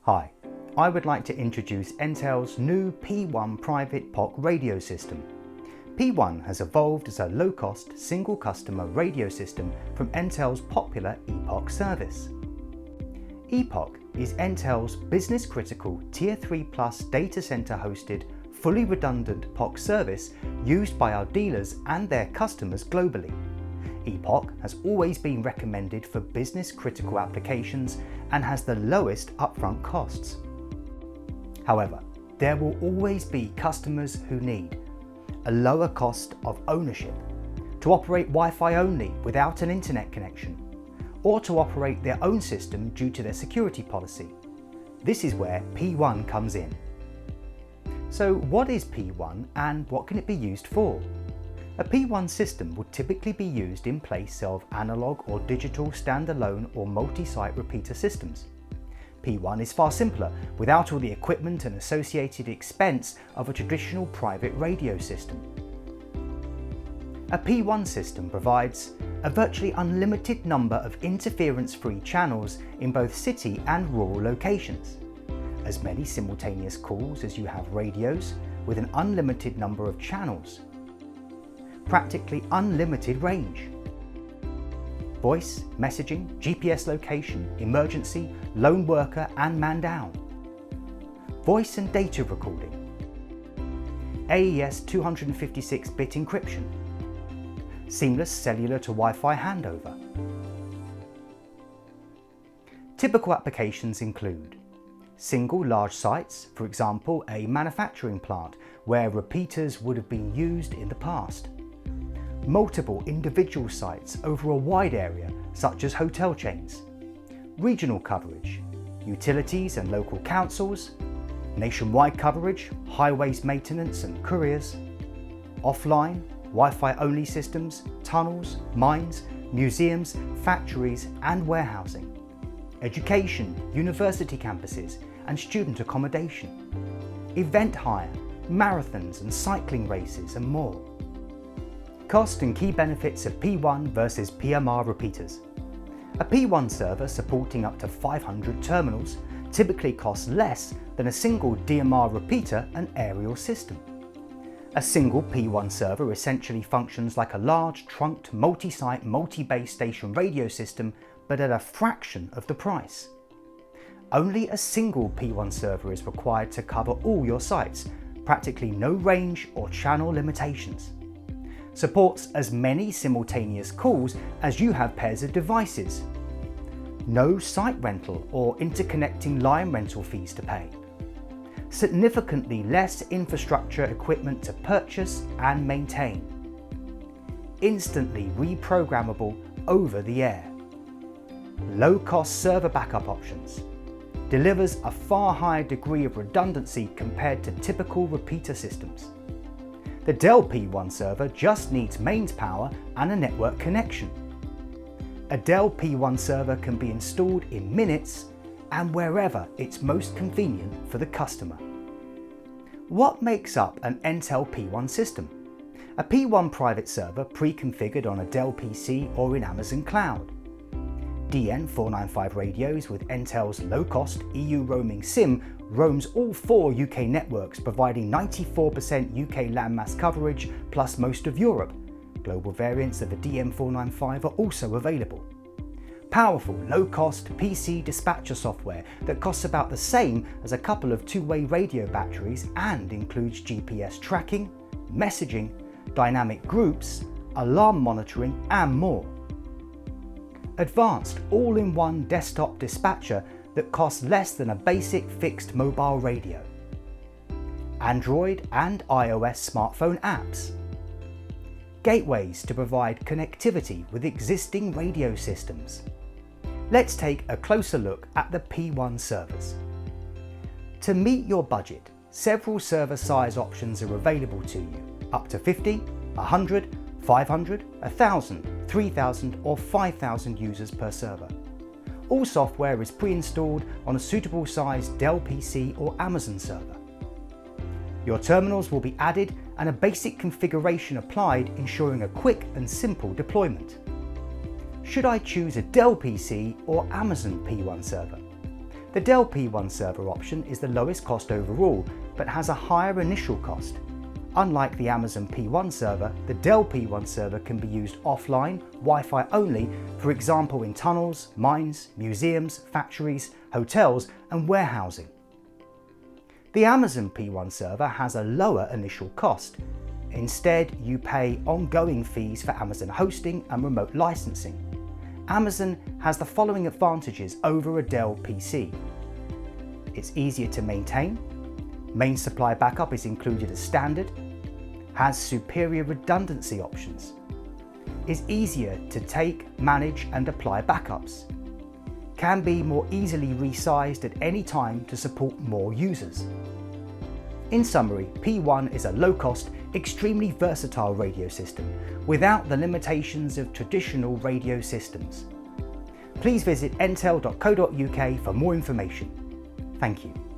Hi, I would like to introduce Entel's new P1 private POC radio system. P1 has evolved as a low-cost, single-customer radio system from Entel's popular EPOC service. EPOC is Entel's business-critical Tier 3 Plus data center hosted, fully redundant POC service used by our dealers and their customers globally. EPOC has always been recommended for business-critical applications and has the lowest upfront costs. However, there will always be customers who need a lower cost of ownership, to operate Wi-Fi only without an internet connection, or to operate their own system due to their security policy. This is where P1 comes in. So what is P1 and what can it be used for? A P1 system would typically be used in place of analog or digital standalone or multi-site repeater systems. P1 is far simpler, without all the equipment and associated expense of a traditional private radio system. A P1 system provides a virtually unlimited number of interference-free channels in both city and rural locations, as many simultaneous calls as you have radios, with an unlimited number of channels, practically unlimited range. Voice, messaging, GPS location, emergency, lone worker and man down. Voice and data recording. AES 256-bit encryption. Seamless cellular to Wi-Fi handover. Typical applications include single large sites, for example a manufacturing plant where repeaters would have been used in the past. Multiple individual sites over a wide area such as hotel chains. Regional coverage, utilities and local councils, nationwide coverage, highways maintenance and couriers, offline, Wi-Fi only systems, tunnels, mines, museums, factories and warehousing, education, university campuses and student accommodation, event hire, marathons and cycling races and more. Cost and key benefits of P1 versus PMR repeaters. A P1 server supporting up to 500 terminals typically costs less than a single DMR repeater and aerial system. A single P1 server essentially functions like a large trunked multi-site, multi-base station radio system, but at a fraction of the price. Only a single P1 server is required to cover all your sites, practically no range or channel limitations. Supports as many simultaneous calls as you have pairs of devices. No site rental or interconnecting line rental fees to pay. Significantly less infrastructure equipment to purchase and maintain. Instantly reprogrammable over the air. Low-cost server backup options. Delivers a far higher degree of redundancy compared to typical repeater systems. The Dell P1 server just needs mains power and a network connection. A Dell P1 server can be installed in minutes and wherever it's most convenient for the customer. What makes up an Entel P1 system? A P1 private server pre-configured on a Dell PC or in Amazon Cloud. DN495 radios with Entel's low-cost EU roaming SIM roams all 4 UK networks, providing 94% UK landmass coverage plus most of Europe. Global variants of the DM495 are also available. Powerful, low-cost PC dispatcher software that costs about the same as a couple of two-way radio batteries and includes GPS tracking, messaging, dynamic groups, alarm monitoring and more. Advanced all-in-one desktop dispatcher that costs less than a basic fixed mobile radio. Android and iOS smartphone apps. Gateways to provide connectivity with existing radio systems. Let's take a closer look at the P1 servers. To meet your budget, several server size options are available to you, up to 50, 100, 500, 1,000, 3,000 or 5,000 users per server. All software is pre-installed on a suitable sized Dell PC or Amazon server. Your terminals will be added and a basic configuration applied, ensuring a quick and simple deployment. Should I choose a Dell PC or Amazon P1 server? The Dell P1 server option is the lowest cost overall, but has a higher initial cost. Unlike the Amazon P1 server, the Dell P1 server can be used offline, Wi-Fi only, for example in tunnels, mines, museums, factories, hotels and warehousing. The Amazon P1 server has a lower initial cost. Instead, you pay ongoing fees for Amazon hosting and remote licensing. Amazon has the following advantages over a Dell PC. It's easier to maintain, main supply backup is included as standard, has superior redundancy options, is easier to take, manage and apply backups, can be more easily resized at any time to support more users. In summary, P1 is a low-cost, extremely versatile radio system without the limitations of traditional radio systems. Please visit entel.co.uk for more information. Thank you.